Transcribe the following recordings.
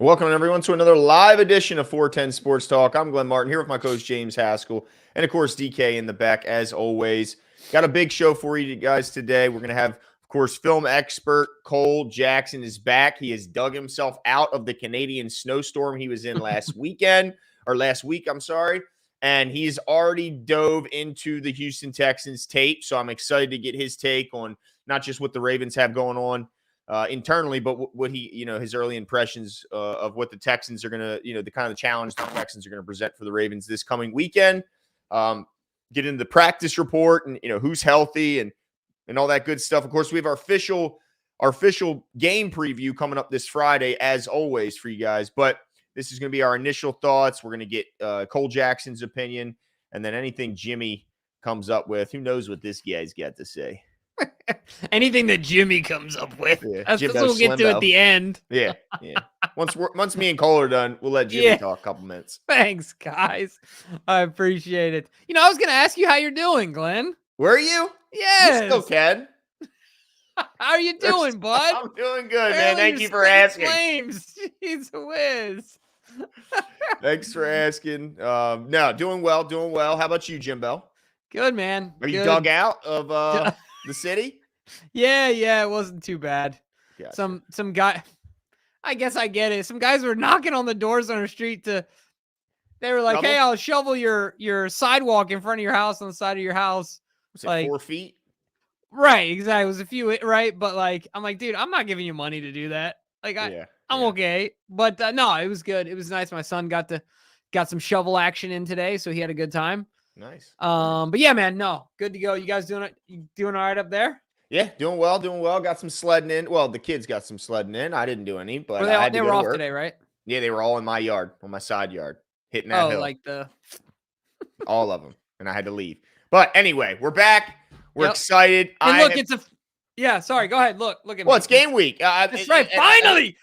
Welcome, everyone, to another live edition of 410 Sports Talk. I'm Glenn Martin here with my coach, James Haskell, and, of course, DK in the back, as always. Got a big show for you guys today. We're going to have, of course, film expert Cole Jackson is back. He has dug himself out of the Canadian snowstorm he was in last week, I'm sorry. And he's already dove into the Houston Texans tape, so I'm excited to get his take on not just what the Ravens have going on internally, but what he, his early impressions of what the Texans are going to, the kind of challenge the Texans are going to present for the Ravens this coming weekend. Get into the practice report and, who's healthy and all that good stuff. Of course, we have our official game preview coming up this Friday, as always, for you guys. But this is going to be our initial thoughts. We're going to get Cole Jackson's opinion, and then anything Jimmy comes up with. Who knows what this guy's got to say? Anything that Jimmy comes up with. Yeah, that's what we'll get to at the end. Yeah. Once me and Cole are done, we'll let Jimmy talk a couple minutes. Thanks, guys. I appreciate it. I was going to ask you how you're doing, Glenn. Were you? Yes. You still can. How are you doing, bud? I'm doing good, man. Thank you for asking. Flames. Jeez whiz. Thanks for asking. No, doing well. How about you, Jimbo? Good, man. Are you dug out of the city? Yeah, it wasn't too bad. Gotcha. Some guy, I guess I get it. Some guys were knocking on the doors on the street they were like, "Hey, I'll shovel your sidewalk in front of your house on the side of your house." Was it 4 feet? Right, exactly. It was a few, right? But I'm like, dude, I'm not giving you money to do that. I'm okay. But no, it was good. It was nice. My son got some shovel action in today, so he had a good time. Nice. But yeah, man, no, good to go. You guys doing it? You doing all right up there? Yeah, doing well. Got some sledding in. Well, the kids got some sledding in. I didn't do any, but they were off today, right? Yeah, they were all in my yard, on my side yard, hitting that hill. All of them, and I had to leave. But anyway, we're back. We're excited. Sorry, go ahead. Look at me. Well, it's game week. That's right. Finally.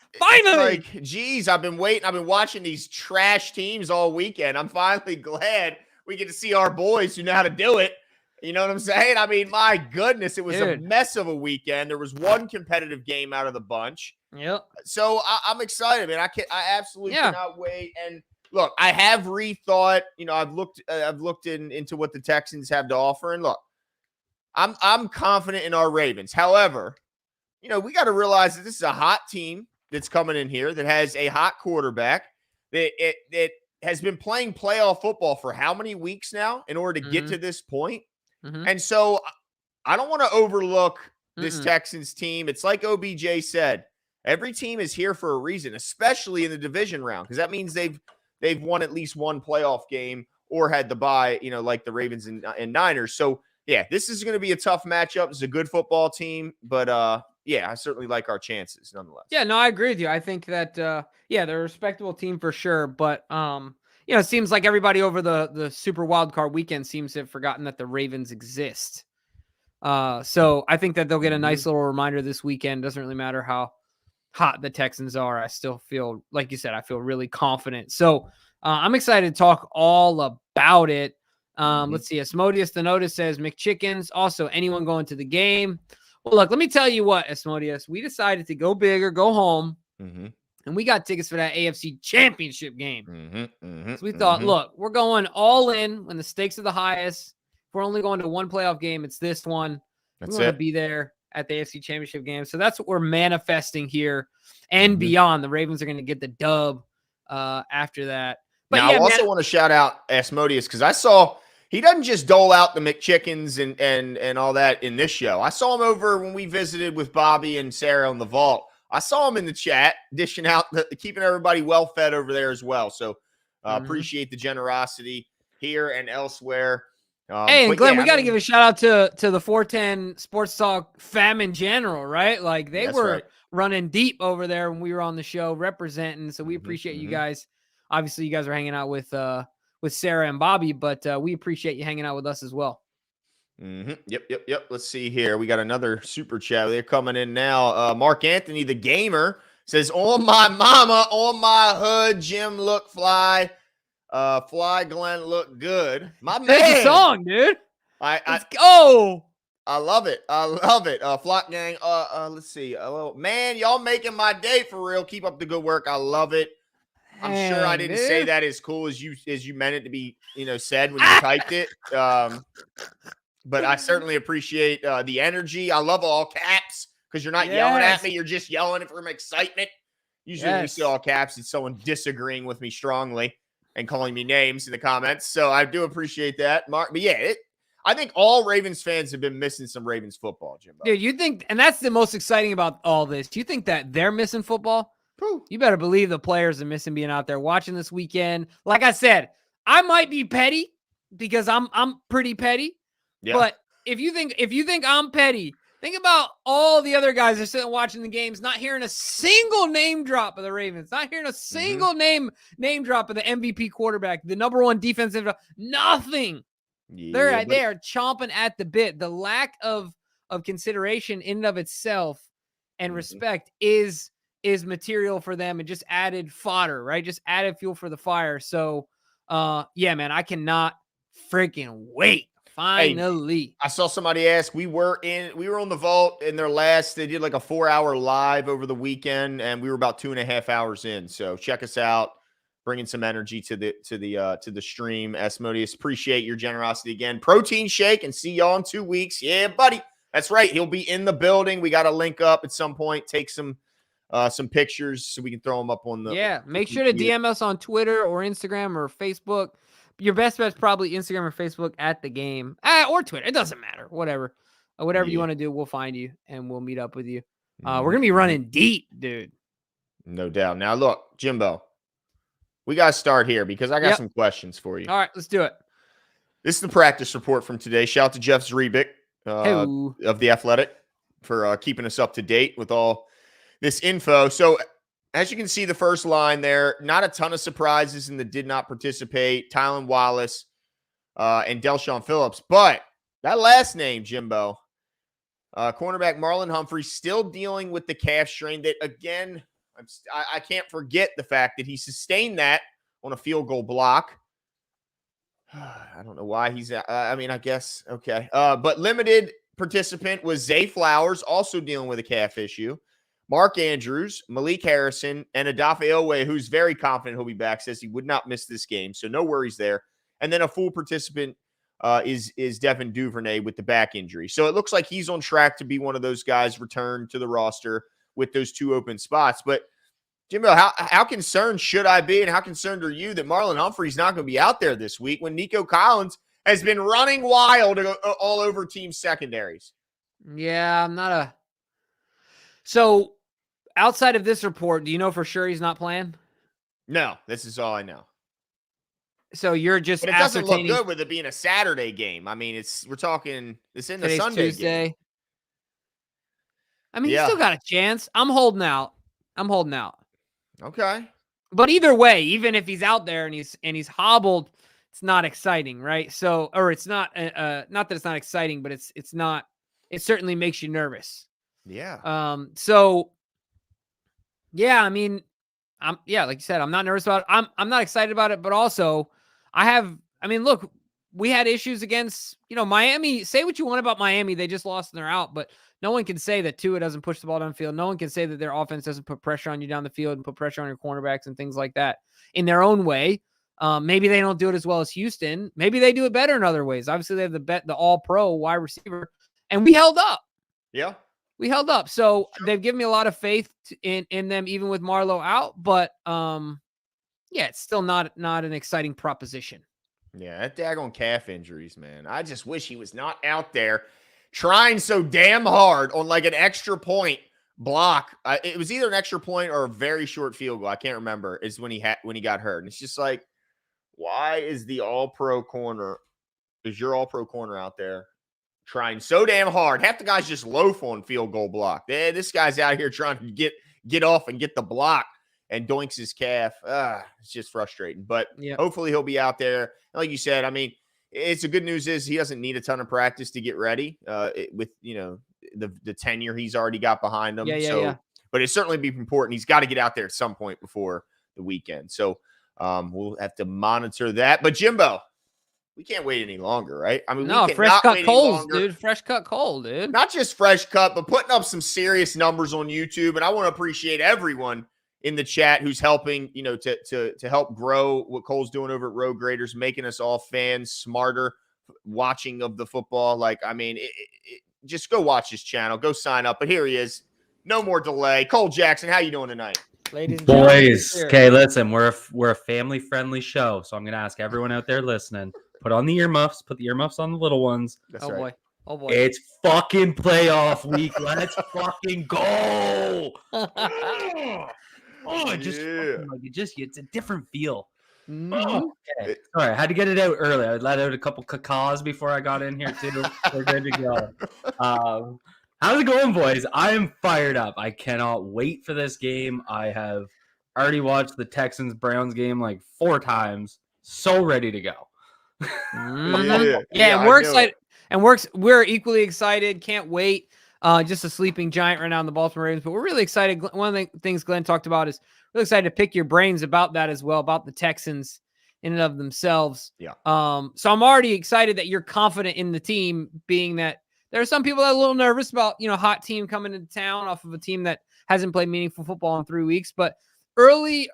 Geez, I've been waiting. I've been watching these trash teams all weekend. I'm finally glad we get to see our boys who know how to do it. You know what I'm saying? I mean, my goodness, it was a mess of a weekend. There was one competitive game out of the bunch. Yep. So I'm excited, man. I absolutely cannot wait. And look, I have rethought. I've looked into what the Texans have to offer, and look, I'm confident in our Ravens. However, we got to realize that this is a hot team that's coming in here that has a hot quarterback that has been playing playoff football for how many weeks now in order to get to this point. And so I don't want to overlook this Texans team. It's like OBJ said, every team is here for a reason, especially in the division round, because that means they've won at least one playoff game or had the bye, like the Ravens and Niners. So yeah, this is going to be a tough matchup. It's a good football team, but I certainly like our chances nonetheless. Yeah, no, I agree with you. I think that they're a respectable team for sure, but it seems like everybody over the Super Wild Card weekend seems to have forgotten that the Ravens exist. So I think that they'll get a nice little reminder this weekend. Doesn't really matter how hot the Texans are. I still feel, like you said, I feel really confident. So I'm excited to talk all about it. Let's see. Asmodeus the Notice says McChickens. Also, anyone going to the game? Well, look, let me tell you what, Asmodeus. We decided to go big or go home, and we got tickets for that AFC Championship game. So we thought, look, we're going all in when the stakes are the highest. If we're only going to one playoff game, it's this one. We want to be there at the AFC Championship game. So that's what we're manifesting here and beyond. The Ravens are going to get the dub after that. But now, I also want to shout out Asmodeus because I saw he doesn't just dole out the McChickens and all that in this show. I saw him over when we visited with Bobby and Sarah in the vault. I saw him in the chat, dishing out, keeping everybody well fed over there as well. So appreciate the generosity here and elsewhere. Hey, and Glenn, we got to give a shout out to the 410 Sports Talk fam in general, right? Like they were running deep over there when we were on the show representing. So we appreciate you guys. Obviously, you guys are hanging out with Sarah and Bobby, but we appreciate you hanging out with us as well. Yep. Let's see here. We got another super chat. They're coming in now. Mark Anthony, the gamer, says, "On my mama, on my hood, Jim look fly. Fly Glenn look good." My man. That's a song, dude. Let's go. I love it. I love it. Flock gang. Let's see. Man, y'all making my day for real. Keep up the good work. I love it. I'm sure I Dang, didn't say dude. that as cool as you meant it to be, said when you typed it. But I certainly appreciate the energy. I love all caps because you're not yelling at Yes. me. You're just yelling from excitement. Usually when we see Yes. all caps, it's someone disagreeing with me strongly and calling me names in the comments. So I do appreciate that, Mark. But yeah, I think all Ravens fans have been missing some Ravens football, Jimbo. Dude, you think, and that's the most exciting about all this. You think that they're missing football? Whew. You better believe the players are missing being out there watching this weekend. Like I said, I might be petty because I'm pretty petty. Yeah. But if you think I'm petty, think about all the other guys that are sitting watching the games, not hearing a single name drop of the Ravens, not hearing a single name drop of the MVP quarterback, the number one defensive, nothing. Yeah, They are chomping at the bit. The lack of consideration in and of itself and respect is material for them and just added fodder, right? Just added fuel for the fire. So, yeah, man, I cannot freaking wait. Finally. Hey, I saw somebody ask. We were on the vault in their last. They did like a 4-hour live over the weekend, and we were about 2.5 hours in. So check us out. Bringing some energy to the stream. Asmodeus, appreciate your generosity again. Protein shake, and see y'all in 2 weeks. Yeah, buddy. That's right. He'll be in the building. We got to link up at some point. Take some pictures so we can throw them up on the. Yeah, make sure to DM us on Twitter or Instagram or Facebook. Your best bet's probably Instagram or Facebook at the game, or Twitter. It doesn't matter. Whatever you want to do, we'll find you and we'll meet up with you. We're gonna be running deep, dude. No doubt. Now look, Jimbo, we gotta start here because I got some questions for you. All right, let's do it. This is the practice report from today. Shout out to Jeff Zrebick of The Athletic for keeping us up to date with all this info. So as you can see, the first line there, not a ton of surprises in the did not participate. Tylan Wallace and Delshon Phillips. But that last name, Jimbo, cornerback Marlon Humphrey, still dealing with the calf strain that, again, I can't forget the fact that he sustained that on a field goal block. I don't know why he's I guess, okay. But limited participant was Zay Flowers, also dealing with a calf issue. Mark Andrews, Malik Harrison, and Adafe Owe, who's very confident he'll be back, says he would not miss this game. So no worries there. And then a full participant is Devin Duvernay with the back injury. So it looks like he's on track to be one of those guys returned to the roster with those 2 open spots. But Jimbo, how concerned should I be, and how concerned are you that Marlon Humphrey's not going to be out there this week when Nico Collins has been running wild all over team secondaries? Yeah, I'm not a. So outside of this report, do you know for sure he's not playing? No, this is all I know. So you're just but it doesn't look good with it being a Saturday game. I mean, it's in the Sunday Tuesday. Game. I mean, you still got a chance. I'm holding out. Okay. But either way, even if he's out there and he's hobbled, it's not exciting, right? So, or it's not not that it's not exciting, but it's not. It certainly makes you nervous. Yeah. So, yeah, I mean, like you said, I'm not nervous about it. I'm not excited about it, but also look, we had issues against, Miami. Say what you want about Miami. They just lost and they're out, but no one can say that Tua doesn't push the ball downfield. No one can say that their offense doesn't put pressure on you down the field and put pressure on your cornerbacks and things like that in their own way. Maybe they don't do it as well as Houston. Maybe they do it better in other ways. Obviously, they have the all-pro wide receiver, and we held up. Yeah. We held up. So they've given me a lot of faith in them, even with Marlowe out. But it's still not an exciting proposition. Yeah, that daggone calf injuries, man. I just wish he was not out there trying so damn hard on like an extra point block. It was either an extra point or a very short field goal. I can't remember. Is when he got hurt. And it's just like, why is your all-pro corner out there trying so damn hard? Half the guys just loaf on field goal block. This guy's out here trying to get off and get the block and doinks his calf. It's just frustrating. But hopefully he'll be out there. And like you said, I mean, it's the good news is he doesn't need a ton of practice to get ready with, the tenure he's already got behind him. But it certainly be important. He's got to get out there at some point before the weekend. So we'll have to monitor that. But Jimbo, we can't wait any longer, right? I mean, No, we fresh cannot cut wait any coals, longer. dude. Fresh cut coal, dude. Not just fresh cut, but putting up some serious numbers on YouTube. And I want to appreciate everyone in the chat who's helping, to help grow what Cole's doing over at Road Graders, making us all fans smarter, watching of the football. Like, I mean, just go watch his channel, go sign up. But here he is. No more delay. Cole Jackson, how you doing tonight? Ladies and gentlemen, Boys, okay, listen, we're a family-friendly show, so I'm going to ask everyone out there listening, put on the earmuffs, put the earmuffs on the little ones. That's oh right. boy. Oh boy. It's fucking playoff week. Let's fucking go. It just it's a different feel. Okay. Sorry, I had to get it out early. I let out a couple cacaws before I got in here too. We're good to go. How's it going, boys? I am fired up. I cannot wait for this game. I have already watched the Texans-Browns game like 4 times. So ready to go. Yeah, and we're excited. And we're equally excited. Can't wait. Just a sleeping giant right now in the Baltimore Ravens, but we're really excited. One of the things Glenn talked about is really excited to pick your brains about that as well, about the Texans in and of themselves. Yeah. So I'm already excited that you're confident in the team, being that there are some people that are a little nervous about, hot team coming into town off of a team that hasn't played meaningful football in 3 weeks. But early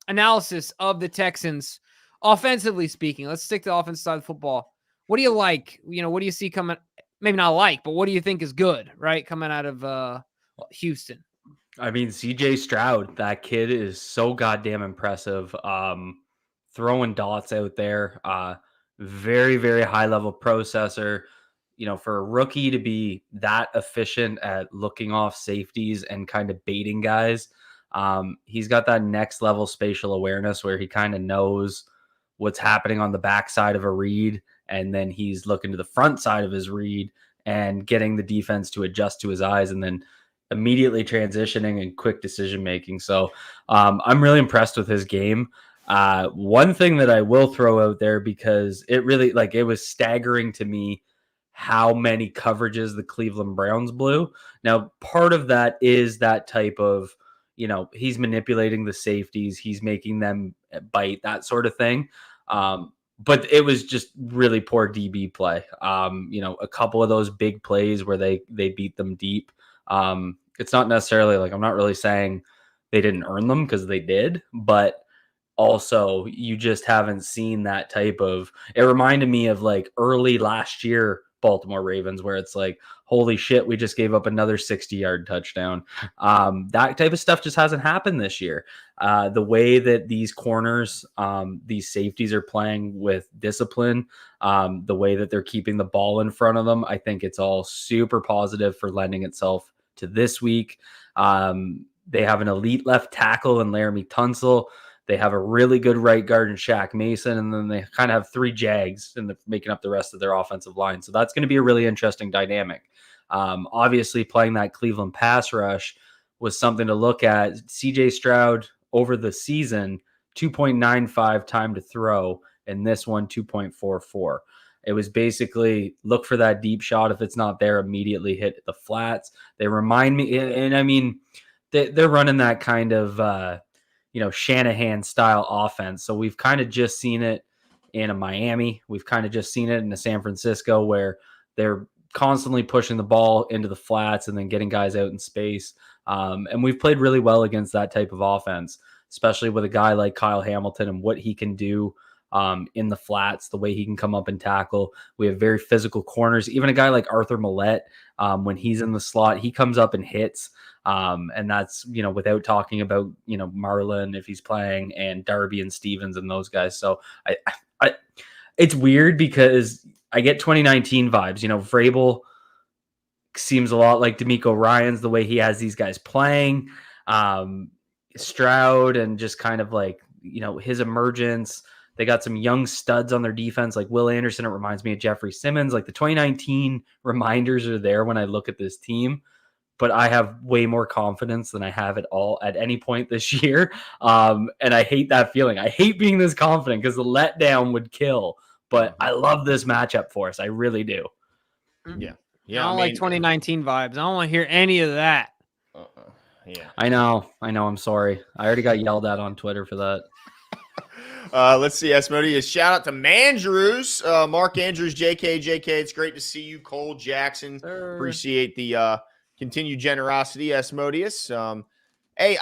analysis of the Texans, offensively speaking, let's stick to the offensive side of football. What do you like? What do you see coming? Maybe not like, but what do you think is good, right? Coming out of Houston. I mean, CJ Stroud, that kid is so goddamn impressive. Throwing dots out there. Very, very high level processor. For a rookie to be that efficient at looking off safeties and kind of baiting guys, he's got that next level spatial awareness where he kind of knows what's happening on the backside of a read, and then he's looking to the front side of his read and getting the defense to adjust to his eyes, and then immediately transitioning and quick decision making. So I'm really impressed with his game. One thing that I will throw out there, because it really, it was staggering to me how many coverages the Cleveland Browns blew. Now, part of that is that type of, he's manipulating the safeties, he's making them bite, that sort of thing. But it was just really poor DB play. A couple of those big plays where they beat them deep. It's not necessarily I'm not really saying they didn't earn them, because they did, but also you just haven't seen that type of, it reminded me of early last year Baltimore Ravens, where it's holy shit, we just gave up another 60-yard touchdown. That type of stuff just hasn't happened this year. The way that these corners, these safeties are playing with discipline, the way that they're keeping the ball in front of them, I think it's all super positive for lending itself to this week. They have an elite left tackle in Laramie Tunsil. They have a really good right guard in Shaq Mason, and then they kind of have 3 Jags and making up the rest of their offensive line. So that's going to be a really interesting dynamic. Obviously, playing that Cleveland pass rush was something to look at. CJ Stroud over the season, 2.95 time to throw, and this one 2.44. It was basically look for that deep shot. If it's not there, immediately hit the flats. They remind me, and I mean, they're running that kind of Shanahan style offense. So we've kind of just seen it in a Miami. We've kind of just seen it in a San Francisco, where they're constantly pushing the ball into the flats and then getting guys out in space. And we've played really well against that type of offense, especially with a guy like Kyle Hamilton and what he can do in the flats, the way he can come up and tackle. We have very physical corners. Even a guy like Arthur Millette, when he's in the slot, he comes up and hits. And that's, without talking about, Marlon, if he's playing, and Darby and Stevens and those guys. So I it's weird because I get 2019 vibes. Vrabel seems a lot like D'Amico Ryans, the way he has these guys playing. Stroud, and just kind of his emergence. They got some young studs on their defense, like Will Anderson. It reminds me of Jeffrey Simmons. The 2019 reminders are there when I look at this team, but I have way more confidence than I have at any point this year. And I hate that feeling. I hate being this confident because the letdown would kill, but I love this matchup for us. I really do. Yeah. I don't like 2019 vibes. I don't want to hear any of that. Yeah. I know. I'm sorry. I already got yelled at on Twitter for that. Let's see, Asmodeus. Shout out to Mandrews, Mark Andrews, JK. It's great to see you, Cole Jackson. Appreciate the continued generosity, Asmodeus. Hey,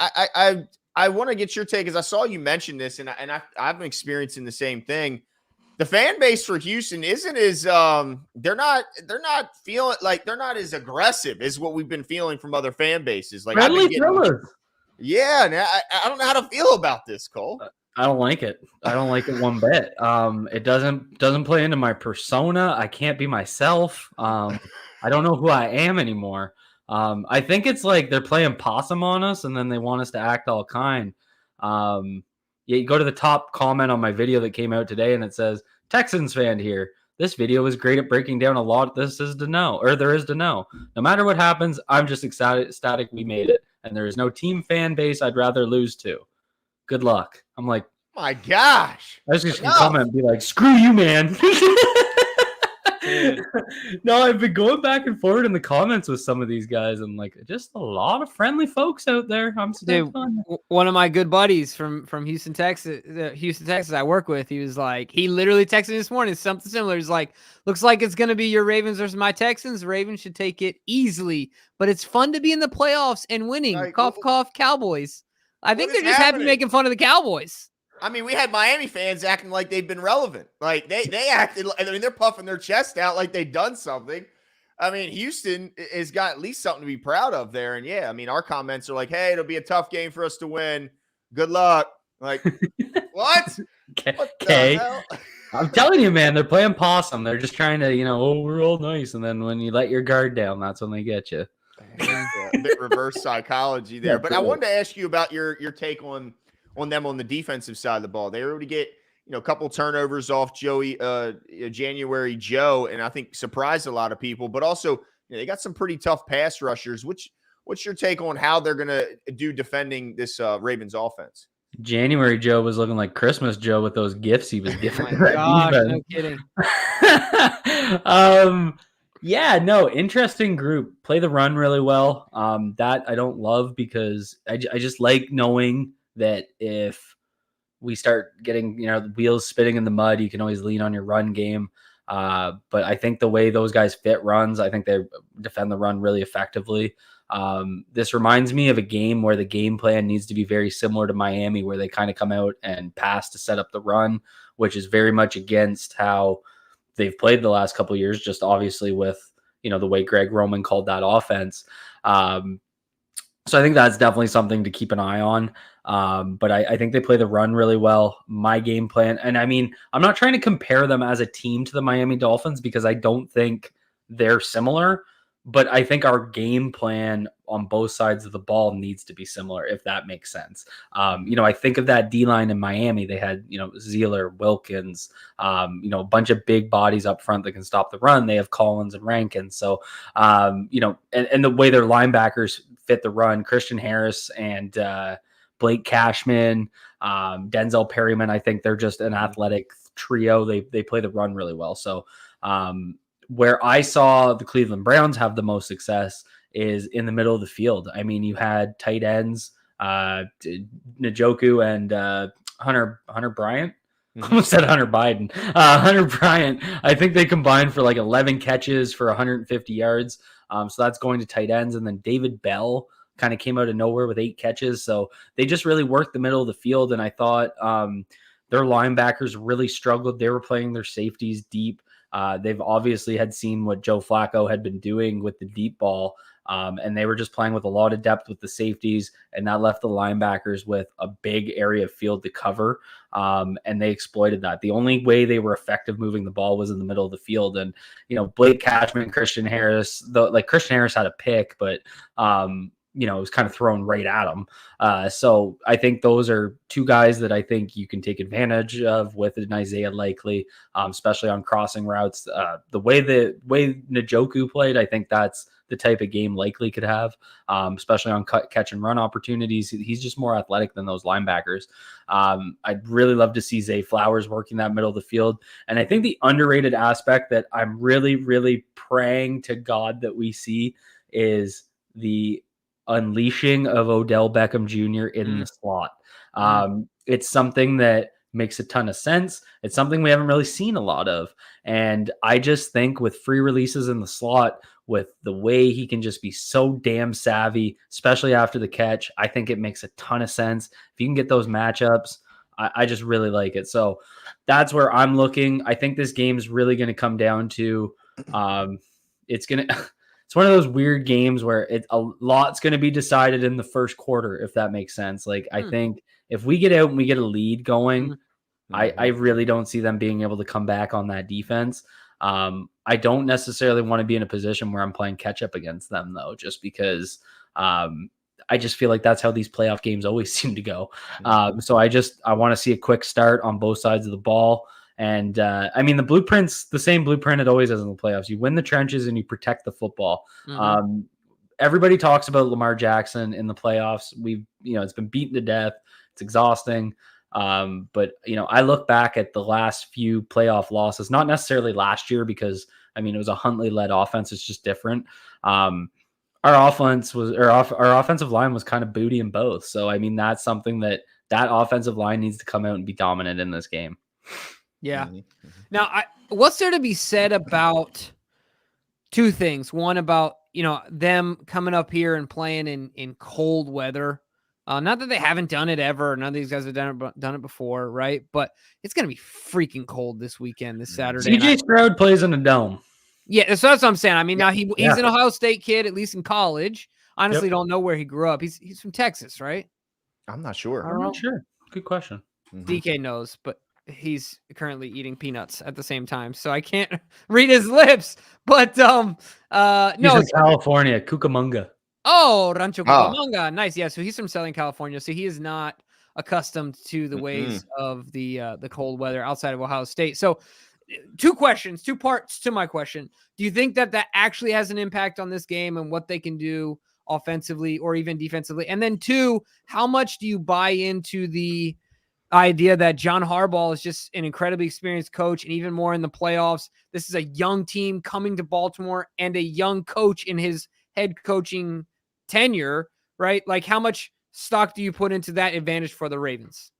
I want to get your take, as I saw you mention this, and I've been experiencing the same thing. The fan base for Houston isn't as they're not feeling like they're not as aggressive as what we've been feeling from other fan bases. Like Friendly thrillers. Yeah, I don't know how to feel about this, Cole. I don't like it. I don't like it one bit. It doesn't play into my persona. I can't be myself. I don't know who I am anymore. I think it's like they're playing possum on us, and then they want us to act all kind. Yeah, you go to the top comment on my video that came out today, and it says, Texans fan here. This video is great at breaking down a lot there is to know. No matter what happens, I'm just ecstatic we made it. And there is no team fan base I'd rather lose to. Good luck. I'm like, my gosh. I was just going to comment and be like, screw you, man. No, I've been going back and forward in the comments with some of these guys, and like, just a lot of friendly folks out there. I'm still one of my good buddies from Houston, Texas, I work with. He was like, he literally texted me this morning something similar. He's like, looks like it's going to be your Ravens versus my Texans. Ravens should take it easily, but it's fun to be in the playoffs and winning. Right, cough, cough, Cowboys. I think they're just happy making fun of the Cowboys. I mean, we had Miami fans acting like they've been relevant. Like they acted. I mean, they're puffing their chest out like they've done something. I mean, Houston has got at least something to be proud of there. And yeah, I mean, our comments are like, "Hey, it'll be a tough game for us to win. Good luck." Like, what? Okay. I'm telling you, man, they're playing possum. They're just trying to, we're all nice, and then when you let your guard down, that's when they get you. A bit reverse psychology there. But I wanted to ask you about your take on them on the defensive side of the ball. They were able to get, a couple turnovers off January Joe, and I think surprised a lot of people, but also they got some pretty tough pass rushers. What's your take on how they're going to do defending this Ravens offense? January Joe was looking like Christmas Joe with those gifts he was giving. Oh my gosh, no kidding. Yeah, no, interesting group. Play the run really well. That I don't love because I just like knowing that if we start getting, the wheels spinning in the mud, you can always lean on your run game. But I think the way those guys fit runs, I think they defend the run really effectively. This reminds me of a game where the game plan needs to be very similar to Miami, where they kind of come out and pass to set up the run, which is very much against how they've played the last couple of years, just obviously with, the way Greg Roman called that offense. So I think that's definitely something to keep an eye on. But I think they play the run really well. My game plan, and I mean, I'm not trying to compare them as a team to the Miami Dolphins because I don't think they're similar, but I think our game plan on both sides of the ball needs to be similar, if that makes sense. I think of that D-line in Miami. They had, Zeeler, Wilkins, a bunch of big bodies up front that can stop the run. They have Collins and Rankin. So, and the way their linebackers fit the run, Christian Harris and Blake Cashman, Denzel Perryman, I think they're just an athletic trio. They play the run really well. So, where I saw the Cleveland Browns have the most success is in the middle of the field. I mean, you had tight ends, Njoku and Hunter Bryant. Almost said Hunter Biden. Hunter Bryant, I think they combined for like 11 catches for 150 yards. So that's going to tight ends. And then David Bell kind of came out of nowhere with 8 catches. So they just really worked the middle of the field. And I thought their linebackers really struggled. They were playing their safeties deep. They've obviously had seen what Joe Flacco had been doing with the deep ball. And they were just playing with a lot of depth with the safeties, and that left the linebackers with a big area of field to cover. And they exploited that. The only way they were effective moving the ball was in the middle of the field. And, Blake Cashman, Christian Harris, Christian Harris had a pick, but, it was kind of thrown right at him. So I think those are two guys that I think you can take advantage of with an Isaiah Likely, especially on crossing routes. The way Njoku played, I think that's the type of game Likely could have, especially on catch and run opportunities. He's just more athletic than those linebackers. I'd really love to see Zay Flowers working that middle of the field. And I think the underrated aspect that I'm really, really praying to God that we see is the unleashing of Odell Beckham Jr. in the slot. It's something that makes a ton of sense. It's something we haven't really seen a lot of. And I just think with free releases in the slot, with the way he can just be so damn savvy, especially after the catch, I think it makes a ton of sense. If you can get those matchups, I just really like it. So that's where I'm looking. I think this game is really going to come down to it's one of those weird games where a lot's going to be decided in the first quarter, if that makes sense. Like, I think if we get out and we get a lead going, I really don't see them being able to come back on that defense. I don't necessarily want to be in a position where I'm playing catch up against them, though, just because I just feel like that's how these playoff games always seem to go. So I want to see a quick start on both sides of the ball. And I mean, the blueprint's the same blueprint it always is in the playoffs. You win the trenches and you protect the football. Everybody talks about Lamar Jackson in the playoffs. It's been beaten to death. It's exhausting. But I look back at the last few playoff losses, not necessarily last year, because I mean, it was a Huntley-led offense. It's just different. Our offensive line was kind of booty in both. So, I mean, that's something that offensive line needs to come out and be dominant in this game. Yeah. Now, what's there to be said about two things? One, about, them coming up here and playing in cold weather. Not that they haven't done it ever. None of these guys have done it before, right? But it's going to be freaking cold this weekend, this Saturday. CJ Stroud plays in a dome. Yeah, so that's what I'm saying. I mean, now he's an Ohio State kid, at least in college. Honestly, don't know where he grew up. He's from Texas, right? I'm not sure. I'm not sure. Good question. DK knows, but he's currently eating peanuts at the same time, so I can't read his lips. But no, he's in California, Cucamonga. Oh, Rancho Cucamonga. Nice. Yeah, so he's from Southern California, so he is not accustomed to the ways of the cold weather outside of Ohio State. So two parts to my question. Do you think that actually has an impact on this game and what they can do offensively or even defensively? And then two, how much do you buy into the idea that John Harbaugh is just an incredibly experienced coach, and even more in the playoffs? This is a young team coming to Baltimore and a young coach in his head coaching tenure, right? Like, how much stock do you put into that advantage for the Ravens?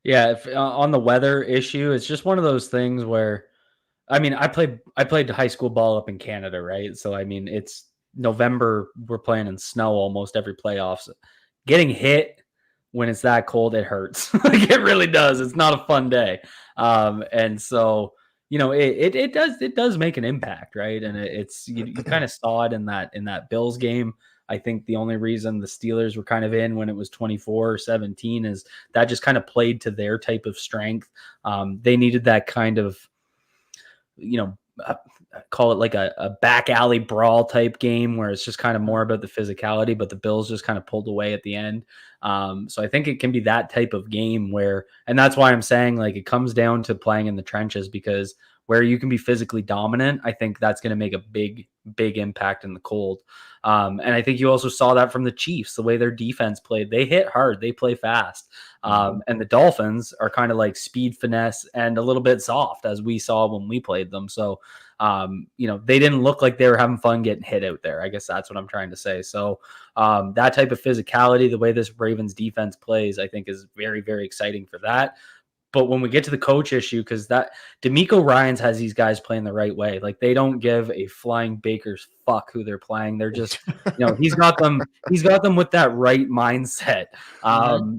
Yeah, on the weather issue, it's just one of those things where, I mean, I played high school ball up in Canada, right? So I mean, it's November, we're playing in snow almost every playoffs. Getting hit when it's that cold, it hurts. Like, it really does. It's not a fun day. And so, it does make an impact, right? And it's you kind of saw it in that Bills game. I think the only reason the Steelers were kind of in when it was 24-17 is that just kind of played to their type of strength. They needed that kind of, call it like a back alley brawl type game where it's just kind of more about the physicality, but the Bills just kind of pulled away at the end. So I think it can be that type of game and that's why I'm saying, like, it comes down to playing in the trenches, because where you can be physically dominant, I think that's going to make a big, big impact in the cold. And I think you also saw that from the Chiefs, the way their defense played. They hit hard, they play fast. And the Dolphins are kind of like speed, finesse, and a little bit soft, as we saw when we played them. So, they didn't look like they were having fun getting hit out there. I guess that's what I'm trying to say. So that type of physicality, the way this Ravens defense plays, I think is very, very exciting for that. But when we get to the coach issue, because that DeMeco Ryans has these guys playing the right way. Like, they don't give a flying baker's fuck who they're playing. They're just, he's got them with that right mindset.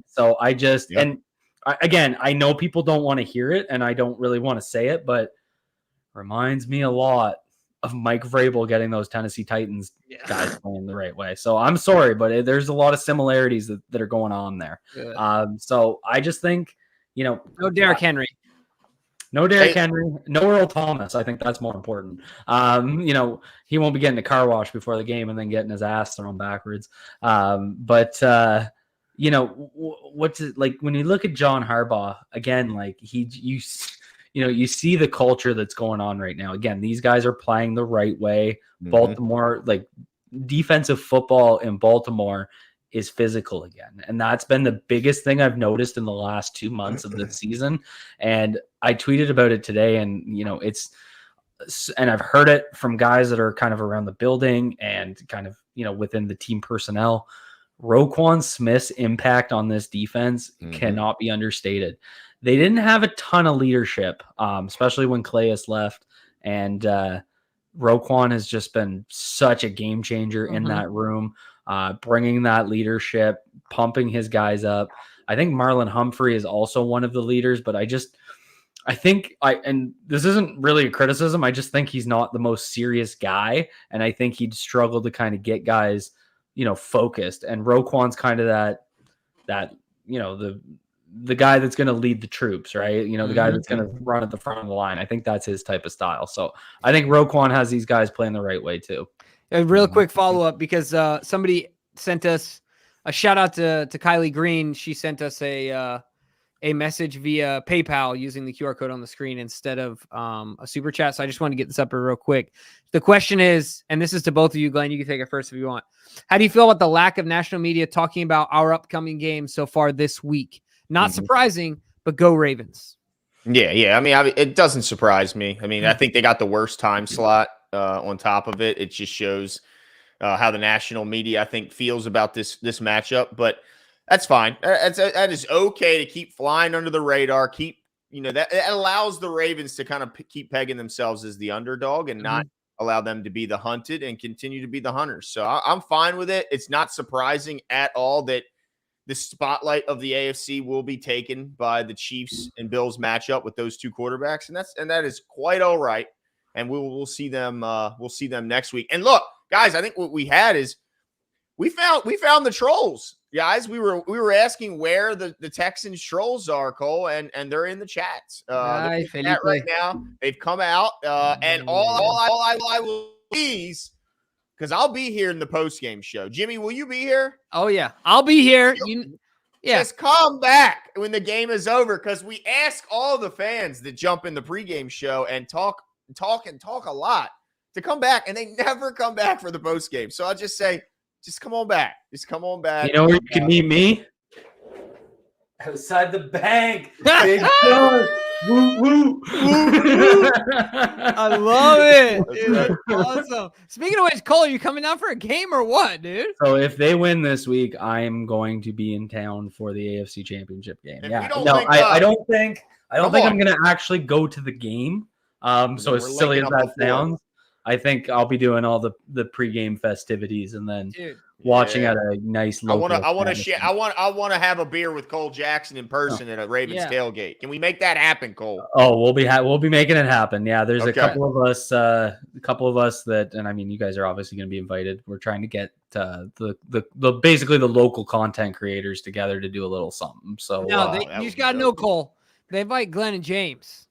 So I just, again, I know people don't want to hear it, and I don't really want to say it, but reminds me a lot of Mike Vrabel getting those Tennessee Titans guys playing the right way. So I'm sorry, but there's a lot of similarities that are going on there. So I just think, no Derrick Henry. No Derrick Henry. No Earl Thomas. I think that's more important. He won't be getting a car wash before the game and then getting his ass thrown backwards. What's it like when you look at John Harbaugh again? Like, you see the culture that's going on right now. Again, these guys are playing the right way. Baltimore, like, defensive football in Baltimore is physical again. And that's been the biggest thing I've noticed in the last 2 months of this season. And I tweeted about it today, and, and I've heard it from guys that are kind of around the building and kind of, within the team personnel. Roquan Smith's impact on this defense cannot be understated. They didn't have a ton of leadership, especially when Calais left, and Roquan has just been such a game changer in that room, bringing that leadership, pumping his guys up. I think Marlon Humphrey is also one of the leaders, but I think and this isn't really a criticism. I just think he's not the most serious guy. And I think he'd struggle to kind of get guys, focused. And Roquan's kind of that, the guy that's going to lead the troops, right? The guy that's going to run at the front of the line. I think that's his type of style. So I think Roquan has these guys playing the right way too. A real quick follow-up, because somebody sent us a shout out to Kylie Green. She sent us a message via PayPal using the QR code on the screen instead of a super chat. So I just want to get this up real quick. The question is, and this is to both of you, Glenn, you can take it first if you want. How do you feel about the lack of national media talking about our upcoming games so far this week? Not surprising, but go Ravens. Yeah. I mean, it doesn't surprise me. I mean, I think they got the worst time slot on top of it. It just shows how the national media, I think, feels about this matchup. But that's fine. That is okay to keep flying under the radar. That it allows the Ravens to kind of keep pegging themselves as the underdog and not allow them to be the hunted and continue to be the hunters. So I'm fine with it. It's not surprising at all that the spotlight of the AFC will be taken by the Chiefs and Bills matchup with those two quarterbacks, and that is quite all right. And we'll see them. We'll see them next week. And look, guys, I think what we had is we found the trolls, guys. We were asking where the Texans trolls are, Cole, and they're in the chats. They're in the chat right now. They've come out, and all I will please. Because I'll be here in the post-game show. Jimmy, will you be here? Oh, yeah. I'll be here. Just come back when the game is over, because we ask all the fans that jump in the pregame show and talk a lot to come back, and they never come back for the postgame. So I'll just say, just come on back. Just come on back. You know where you can meet me? Outside the bank. Big John. Woo, woo. I love it. Dude, that's awesome. Speaking of which, Cole, are you coming down for a game or what, dude? So if they win this week, I'm going to be in town for the AFC Championship game. If I don't think I'm going to actually go to the game. So as silly as that sounds, I think I'll be doing all the pregame festivities and then watching at a nice local. I want to share. I want to have a beer with Cole Jackson in person at a Ravens tailgate. Can we make that happen, Cole? Oh, we'll be making it happen. Yeah, there's a couple of us that, and I mean, you guys are obviously going to be invited. We're trying to get the basically the local content creators together to do a little something. So you just got to know, Cole. They invite Glenn and James.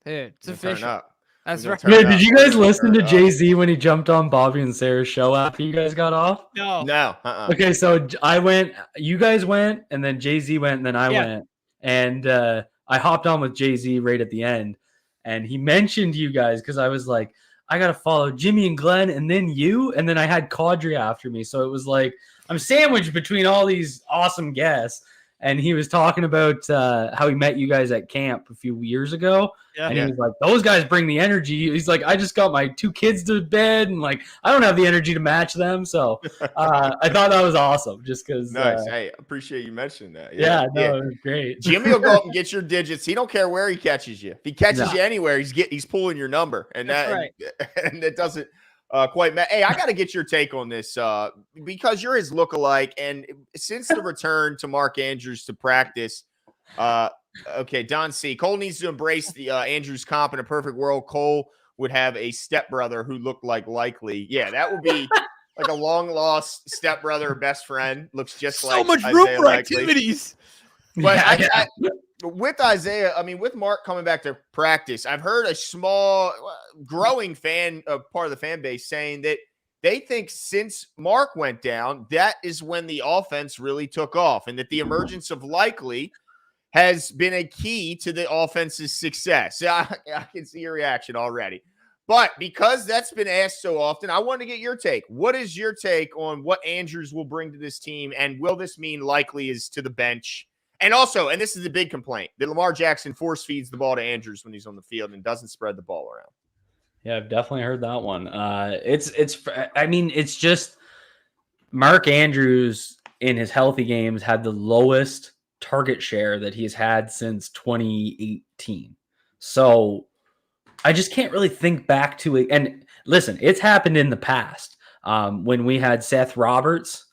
Dude, it's official. That's right. Yeah, did you guys listen to Jay-Z when he jumped on Bobby and Sarah's show after you guys got off? No. Okay, so I went, you guys went, and then Jay-Z went, and then I went. And I hopped on with Jay-Z right at the end. And he mentioned you guys because I was like, I got to follow Jimmy and Glenn and then you. And then I had Caudry after me. So it was like, I'm sandwiched between all these awesome guests. And he was talking about how he met you guys at camp a few years ago. Yeah. And he was like, those guys bring the energy. He's like, I just got my 2 kids to bed and like, I don't have the energy to match them. So I thought that was awesome just because. Nice. Hey, appreciate you mentioning that. It was great. Jimmy will go up and get your digits. He don't care where he catches you. If he catches you anywhere, he's pulling your number. And that's right. And it doesn't quite matter. Hey, I got to get your take on this because you're his lookalike. And since the return to Mark Andrews to practice, okay, Don C. Cole needs to embrace the Andrews comp. In a perfect world, Cole would have a stepbrother who looked like Likely. Yeah, that would be like a long lost stepbrother or best friend. Looks just like so much Isaiah room for Likely. activities. But with Isaiah, I mean, with Mark coming back to practice, I've heard a small, growing part of the fan base saying that they think since Mark went down, that is when the offense really took off, and that the emergence of Likely has been a key to the offense's success. I can see your reaction already. But because that's been asked so often, I want to get your take. What is your take on what Andrews will bring to this team, and will this mean Likely is to the bench? And also, and this is the big complaint, that Lamar Jackson force feeds the ball to Andrews when he's on the field and doesn't spread the ball around. Yeah, I've definitely heard that one. I mean, it's just Mark Andrews in his healthy games had the lowest target share that he's had since 2018. So I just can't really think back to it. And listen, it's happened in the past. When we had Seth Roberts,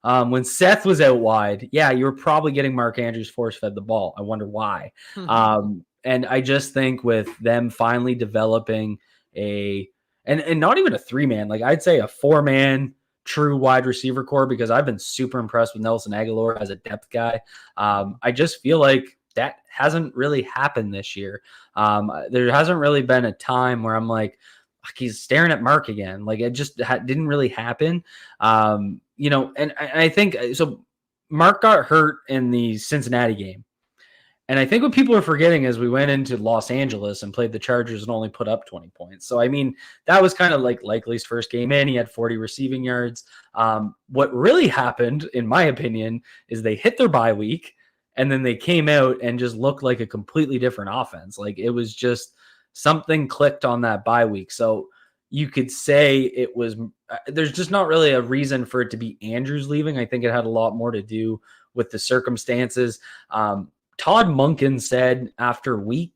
when Seth was out wide, yeah, you were probably getting Mark Andrews force fed the ball. I wonder why. And I just think with them finally developing and not even a 3-man, like I'd say a 4-man true wide receiver core, because I've been super impressed with Nelson Aguilar as a depth guy. I just feel like that hasn't really happened this year. There hasn't really been a time where I'm like, he's staring at Mark again. Like it just didn't really happen. And I think so. Mark got hurt in the Cincinnati game. And I think what people are forgetting is we went into Los Angeles and played the Chargers and only put up 20 points. So, I mean, that was kind of like Likely's first game in. He had 40 receiving yards. What really happened, in my opinion, is they hit their bye week and then they came out and just looked like a completely different offense. Like it was just something clicked on that bye week. So you could say it was, there's just not really a reason for it to be Andrews leaving. I think it had a lot more to do with the circumstances. Todd Monken said after week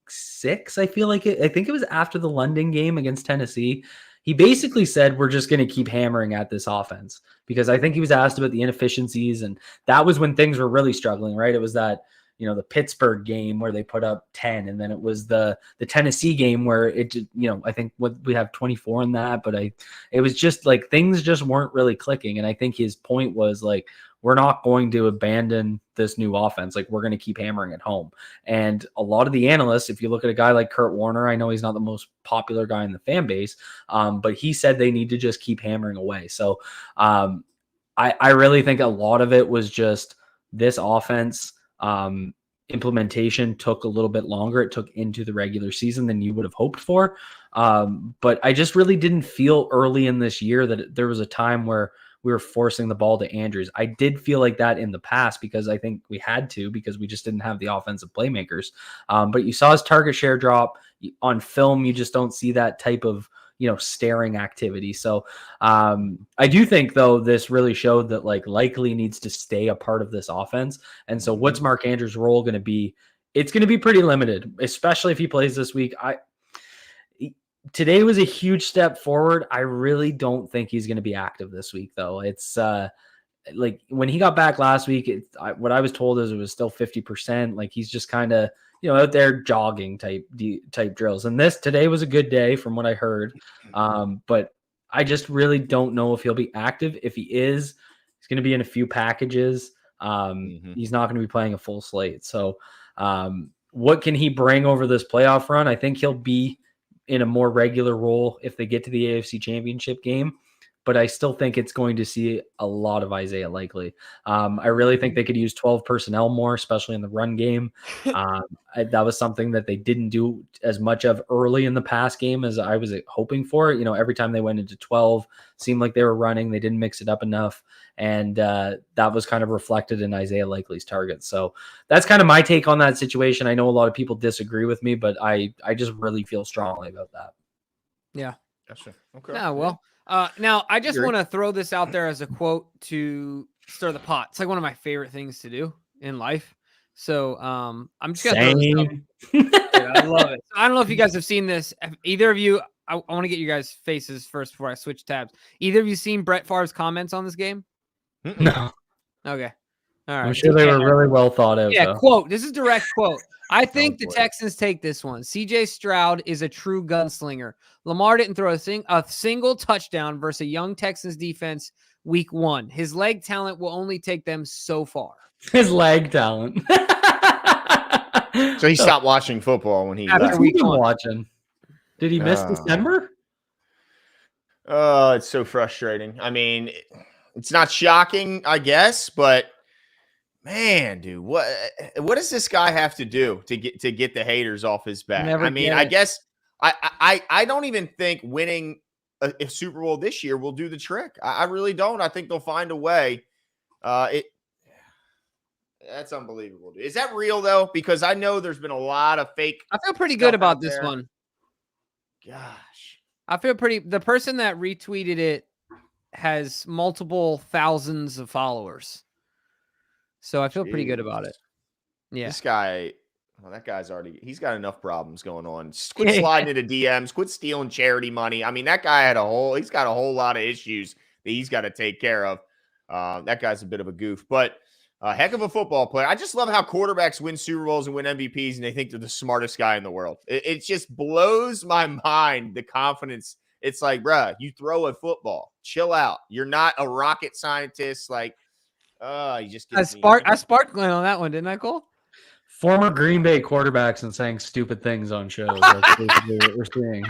6, I think it was after the London game against Tennessee, he basically said, we're just going to keep hammering at this offense, because I think he was asked about the inefficiencies, and that was when things were really struggling, right? It was that, the Pittsburgh game where they put up 10, and then it was the Tennessee game where it, I think we have 24 in that, but it was just like things just weren't really clicking. And I think his point was like, we're not going to abandon this new offense. Like we're going to keep hammering it home. And a lot of the analysts, if you look at a guy like Kurt Warner, I know he's not the most popular guy in the fan base, but he said they need to just keep hammering away. So I really think a lot of it was just this offense implementation took a little bit longer. It took into the regular season than you would have hoped for. But I just really didn't feel early in this year that there was a time where we were forcing the ball to Andrews. I did feel like that in the past because I think we had to, because we just didn't have the offensive playmakers. But you saw his target share drop on film. You just don't see that type of, staring activity. So I do think, though, this really showed that Likely needs to stay a part of this offense. And so what's Mark Andrews' role going to be? It's going to be pretty limited, especially if he plays this week. Today was a huge step forward. I really don't think he's going to be active this week, though. It's like when he got back last week, what I was told is it was still 50%. Like he's just kind of, out there jogging type drills. And today was a good day from what I heard. But I just really don't know if he'll be active. If he is, he's going to be in a few packages. He's not going to be playing a full slate. So what can he bring over this playoff run? I think he'll be in a more regular role if they get to the AFC Championship game. But I still think it's going to see a lot of Isaiah Likely. I really think they could use 12 personnel more, especially in the run game. That was something that they didn't do as much of early in the pass game as I was hoping for. Every time they went into 12, seemed like they were running. They didn't mix it up enough. And that was kind of reflected in Isaiah Likely's targets. So that's kind of my take on that situation. I know a lot of people disagree with me, but I just really feel strongly about that. Yeah. Gotcha. Okay. Yeah, well. Now, I just want to throw this out there as a quote to stir the pot. It's like one of my favorite things to do in life. So I'm just going to throw this out. Dude, I love it. So I don't know if you guys have seen this. Either of you, I want to get you guys' faces first before I switch tabs. Either of you seen Brett Favre's comments on this game? No. Okay. All right. I'm sure they were really well thought out. Yeah, though. quote. This is direct quote. I think the Texans take this one. CJ Stroud is a true gunslinger. Lamar didn't throw a single touchdown versus a young Texans defense week 1. His leg talent will only take them so far. His leg talent. So he stopped watching football when he After week watching. Did he miss December? Oh, it's so frustrating. I mean, it's not shocking, I guess, but man, dude, what does this guy have to do to get the haters off his back? I guess I don't even think winning a Super Bowl this year will do the trick. I really don't. I think they'll find a way. That's unbelievable, dude. Is that real though? Because I know there's been a lot of fake. I feel pretty good about this one. Gosh, I feel pretty. The person that retweeted it has multiple thousands of followers. So I feel pretty good Jeez. about it. Yeah. This guy, well, that guy's he's got enough problems going on. Just quit sliding into DMs, quit stealing charity money. I mean, that guy he's got a whole lot of issues that he's got to take care of. That guy's a bit of a goof, but a heck of a football player. I just love how quarterbacks win Super Bowls and win MVPs, and they think they're the smartest guy in the world. It just blows my mind, the confidence. It's like, bruh, you throw a football. Chill out. You're not a rocket scientist. Like, you just I sparked Glenn on that one, didn't I, Cole? Former Green Bay quarterbacks and saying stupid things on shows. That's basically what we're seeing.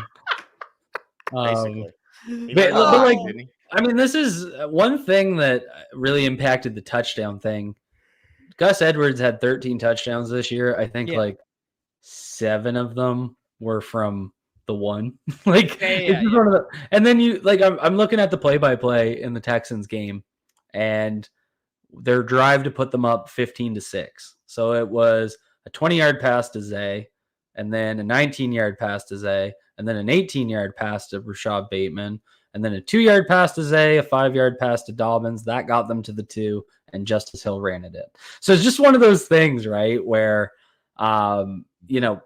Basically. But like, I mean, this is one thing that really impacted the touchdown thing. Gus Edwards had 13 touchdowns this year. I think like 7 of them were from the one. Like, one of the, and then you like, I'm looking at the play-by-play in the Texans game, and their drive to put them up 15-6. So it was a 20-yard pass to Zay, and then a 19-yard pass to Zay, and then an 18-yard pass to Rashad Bateman, and then a 2-yard pass to Zay, a 5-yard pass to Dobbins. That got them to the 2, and Justice Hill ran it in. So it's just one of those things, right, where, you know,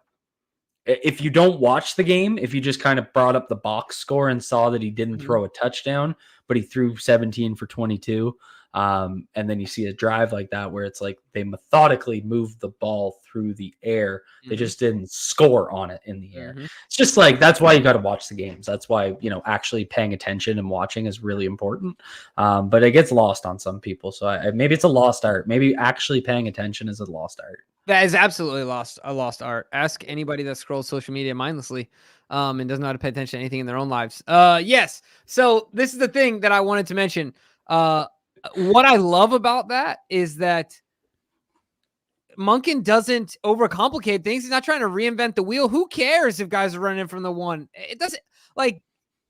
if you don't watch the game, if you just kind of brought up the box score and saw that he didn't throw a touchdown, but he threw 17 for 22, and then you see a drive like that where it's like they methodically moved the ball through the air. They just didn't score on it in the air. It's just like, that's why you got to watch the games. That's why, you know, actually paying attention and watching is really important. But it gets lost on some people. So maybe it's a lost art. Maybe actually paying attention is a lost art. That is absolutely a lost art. Ask anybody that scrolls social media mindlessly and doesn't know how to pay attention to anything in their own lives. Yes. So this is the thing that I wanted to mention. What I love about that is that Monken doesn't overcomplicate things. He's not trying to reinvent the wheel. Who cares if guys are running from the one? It doesn't, like,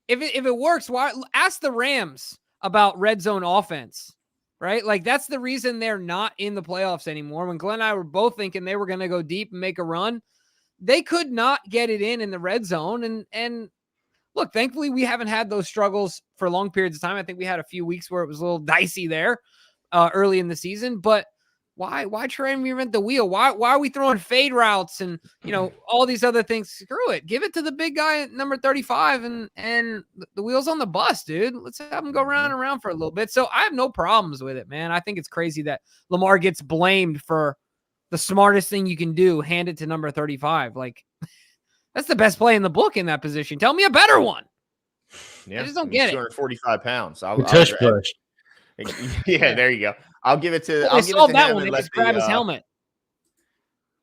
if it works, why ask the Rams about red zone offense, right? Like, that's the reason they're not in the playoffs anymore. When Glenn and I were both thinking they were going to go deep and make a run, they could not get it in the red zone. And look, thankfully, we haven't had those struggles for long periods of time. I think we had a few weeks where it was a little dicey there early in the season. But why try and reinvent the wheel? Why are we throwing fade routes and, you know, all these other things? Screw it. Give it to the big guy at number 35 and the wheel's on the bus, dude. Let's have him go round and around for a little bit. So I have no problems with it, man. I think it's crazy that Lamar gets blamed for the smartest thing you can do, hand it to number 35. Like, that's the best play in the book in that position. Tell me a better one. Yeah, I just don't get it. 245 pounds. Tush push. Yeah, there you go. I'll give it to. I'll give it to that one. Let's grab his helmet.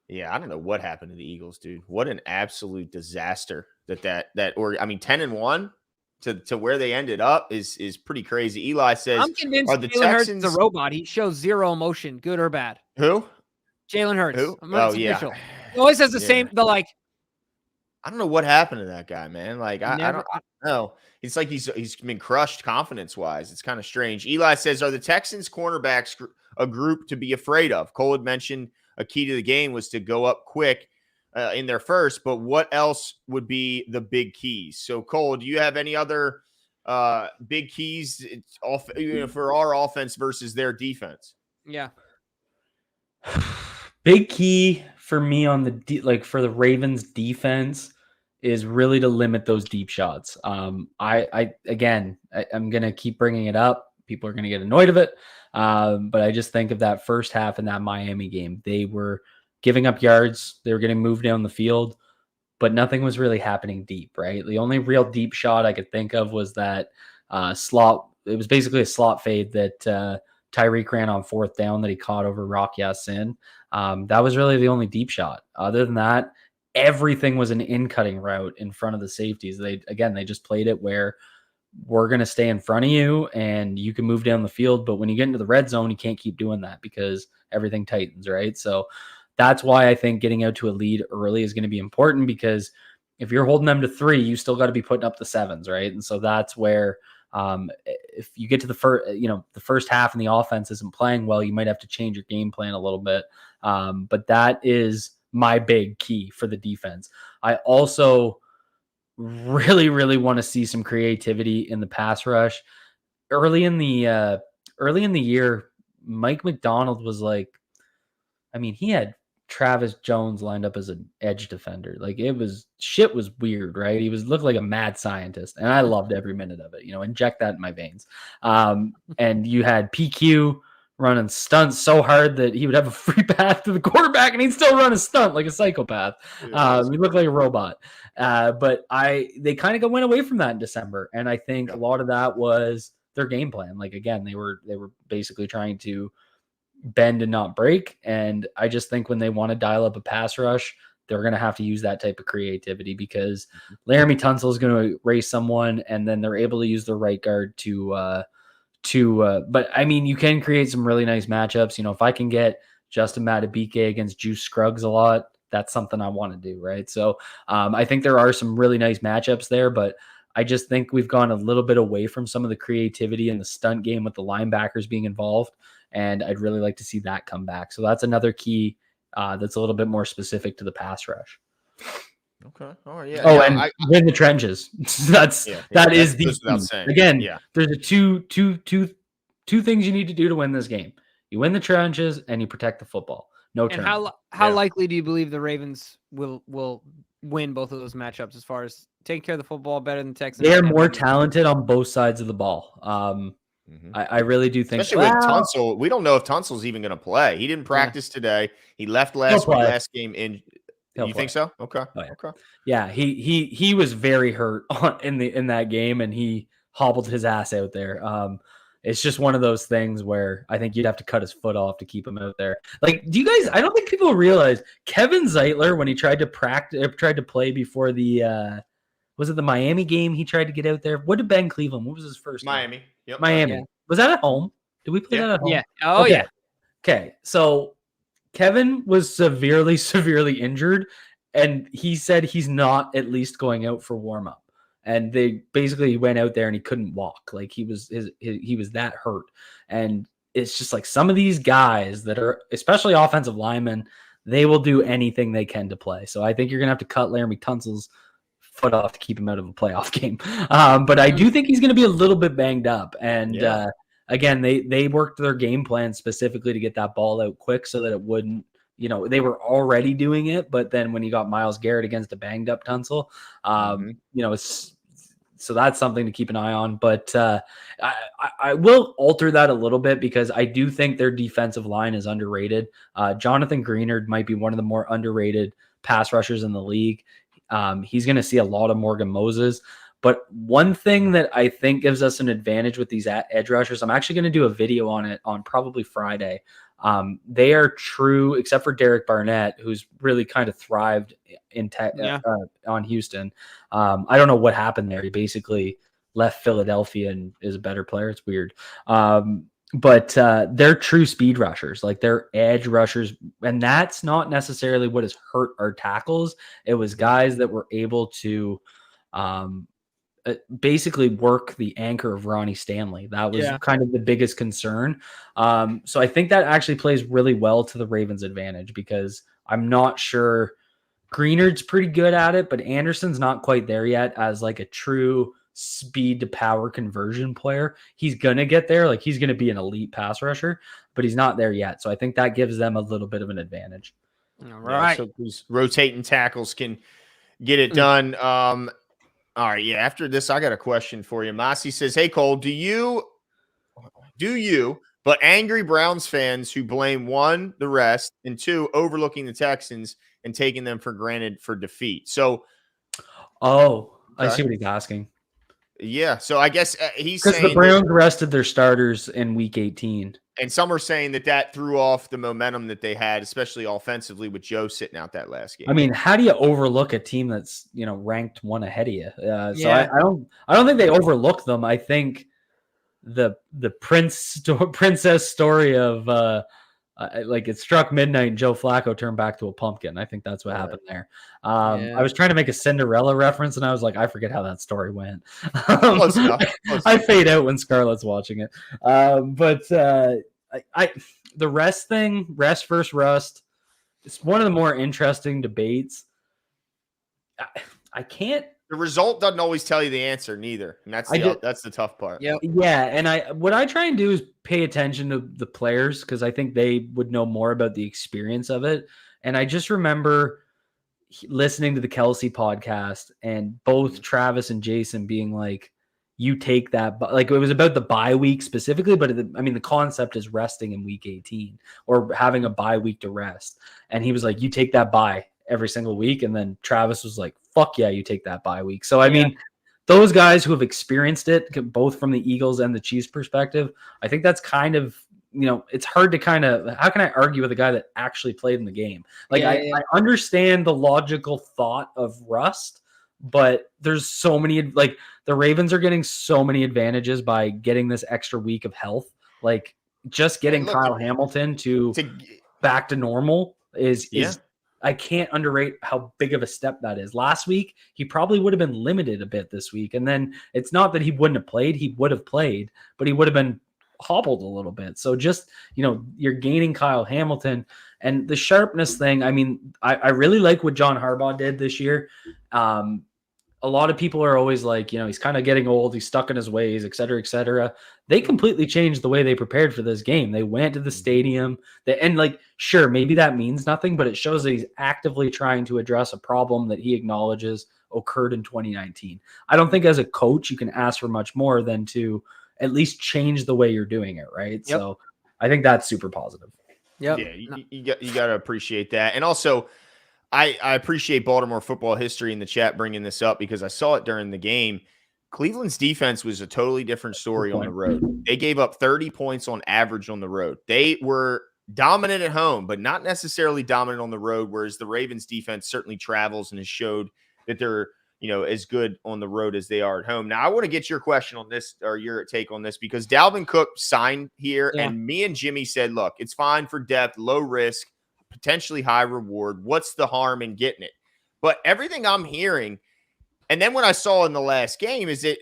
Yeah, I don't know what happened to the Eagles, dude. What an absolute disaster or I mean, 10-1 to where they ended up is pretty crazy. Eli says, I'm convinced are the Jalen Hurts Texans is a robot. He shows zero emotion, good or bad. Who? Jalen Hurts. Who? Oh, yeah. He always has the same. The like. I don't know what happened to that guy, man. Like, I don't know. It's like he's been crushed confidence-wise. It's kind of strange. Eli says, are the Texans cornerbacks a group to be afraid of? Cole had mentioned a key to the game was to go up quick in their first, but what else would be the big keys? So, Cole, do you have any other big keys for our offense versus their defense? Yeah. Big key for me on for the Ravens defense is really to limit those deep shots. I'm going to keep bringing it up. People are going to get annoyed of it. But I just think of that first half in that Miami game. They were giving up yards. They were getting moved down the field, but nothing was really happening deep, right? The only real deep shot I could think of was that slot. It was basically a slot fade that Tyreek ran on 4th down that he caught over Rock Ya-Sin. That was really the only deep shot. Other than that, everything was an in-cutting route in front of the safeties. They just played it where we're going to stay in front of you and you can move down the field. But when you get into the red zone, you can't keep doing that because everything tightens, right? So that's why I think getting out to a lead early is going to be important, because if you're holding them to 3, you still got to be putting up the 7s, right? And so that's where if you get to the first half and the offense isn't playing well, you might have to change your game plan a little bit. But that is my big key for the defense. I also really, really want to see some creativity in the pass rush. early in the year, Mike McDonald was like, I mean, he had Travis Jones lined up as an edge defender. Like shit was weird, right? He looked like a mad scientist, and I loved every minute of it. Inject that in my veins. And you had PQ running stunts so hard that he would have a free path to the quarterback, and he'd still run a stunt like a psychopath. He looked like a robot. But they kind of went away from that in December, and I think a lot of that was their game plan. Like again, they were basically trying to bend and not break. And I just think when they want to dial up a pass rush, they're going to have to use that type of creativity because Laramie Tunsil is going to race someone, and then they're able to use their right guard but I mean, you can create some really nice matchups. If I can get Justin Matabike against Juice Scruggs a lot, that's something I want to do. Right. So I think there are some really nice matchups there, but I just think we've gone a little bit away from some of the creativity in the stunt game with the linebackers being involved. And I'd really like to see that come back. So that's another key that's a little bit more specific to the pass ruch. Okay. All right. Yeah. Oh, and win the trenches. That is the key. Again, there's a two things you need to do to win this game. You win the trenches and you protect the football. No turn. And how likely do you believe the Ravens will win both of those matchups as far as taking care of the football better than Texans? They're more talented on both sides of the ball. I really do think, especially with Tunsil, we don't know if Tunsil's even going to play. He didn't practice today. He left last game in. You think so? Okay. Oh, yeah. Okay. Yeah, he was very hurt in that game, and he hobbled his ass out there. It's just one of those things where I think you'd have to cut his foot off to keep him out there. Like, do you guys? I don't think people realize Kevin Zeitler, when he tried to play before the was it the Miami game? He tried to get out there. What did Ben Cleveland? What was his first Miami? Game? Yep. Miami. Yeah. Was that at home? Did we play that at home? Yeah. Oh, okay. yeah. Okay. So Kevin was severely injured, and he said he's not at least going out for warm up. And they basically went out there and he couldn't walk. Like he was that hurt. And it's just like some of these guys that are, especially offensive linemen, they will do anything they can to play. So I think you're going to have to cut Laramie Tunsil's foot off to keep him out of a playoff game. But I do think he's going to be a little bit banged up. And again, they worked their game plan specifically to get that ball out quick so that it wouldn't, they were already doing it. But then when you got Myles Garrett against a banged up Tunsil, so that's something to keep an eye on. But I will alter that a little bit because I do think their defensive line is underrated. Jonathan Greenard might be one of the more underrated pass rushers in the league. He's going to see a lot of Morgan Moses. But one thing that I think gives us an advantage with these edge rushers, I'm actually going to do a video on it on probably Friday. They are true, except for Derek Barnett, who's really kind of thrived on Houston. I don't know what happened there. He basically left Philadelphia and is a better player. It's weird. But they're true speed rushers, like they're edge rushers. And that's not necessarily what has hurt our tackles. It was guys that were able to basically work the anchor of Ronnie Stanley. That was kind of the biggest concern. So I think that actually plays really well to the Ravens' advantage because I'm not sure Greenard's pretty good at it, but Anderson's not quite there yet as like a true speed to power conversion player. He's going to get there. Like he's going to be an elite pass rusher, but he's not there yet. So I think that gives them a little bit of an advantage. All right. So these rotating tackles can get it done. All right. Yeah. After this, I got a question for you. Masi says, "Hey Cole, do you, but angry Browns fans who blame one, the rest, and two, overlooking the Texans and taking them for granted for defeat." So, I see what he's asking. Yeah. So I guess he's saying because the Browns rested their starters in week 18. And some are saying that threw off the momentum that they had, especially offensively with Joe sitting out that last game. I mean, how do you overlook a team that's, ranked one ahead of you? So I don't think they overlook them. I think the princess story of like it struck midnight and Joe Flacco turned back to a pumpkin. I think that's what happened there. I was trying to make a Cinderella reference and I was like, I forget how that story went. Close enough. I fade out when Scarlett's watching it. But the rest thing, rest versus rust, it's one of the more interesting debates. I can't the result doesn't always tell you the answer neither, and that's that's the tough part. Yep. Yeah, and what I try and do is pay attention to the players because I think they would know more about the experience of it. And I just remember listening to the Kelsey podcast and both Travis and Jason being like, you take that, like it was about the bye week specifically, but I mean, the concept is resting in week 18 or having a bye week to rest. And he was like, you take that bye every single week. And then Travis was like, fuck yeah, you take that bye week. So, I mean, those guys who have experienced it, both from the Eagles and the Chiefs perspective, I think that's kind of, it's hard to how can I argue with a guy that actually played in the game? Like, I understand the logical thought of rust, but there's so many, like, the Ravens are getting so many advantages by getting this extra week of health. Like, just getting Kyle Hamilton to back to normal is I can't underrate how big of a step that is. Last week, he probably would have been limited a bit this week. And then it's not that he wouldn't have played. He would have played, but he would have been hobbled a little bit. So just, you're gaining Kyle Hamilton and the sharpness thing. I mean, I really like what John Harbaugh did this year. A lot of people are always like, he's kind of getting old. He's stuck in his ways, et cetera, et cetera. They completely changed the way they prepared for this game. They went to the stadium and like, sure, maybe that means nothing, but it shows that he's actively trying to address a problem that he acknowledges occurred in 2019. I don't think as a coach, you can ask for much more than to at least change the way you're doing it. Right. Yep. So I think that's super positive. Yeah. You got to appreciate that. And also, I appreciate Baltimore football history in the chat bringing this up because I saw it during the game. Cleveland's defense was a totally different story on the road. They gave up 30 points on average on the road. They were dominant at home, but not necessarily dominant on the road, whereas the Ravens defense certainly travels and has showed that they're, as good on the road as they are at home. Now, I want to get your question on this or your take on this because Dalvin Cook signed here and me and Jimmy said, look, it's fine for depth, low risk, potentially high reward. What's the harm in getting it? But everything I'm hearing, and then when I saw in the last game is that,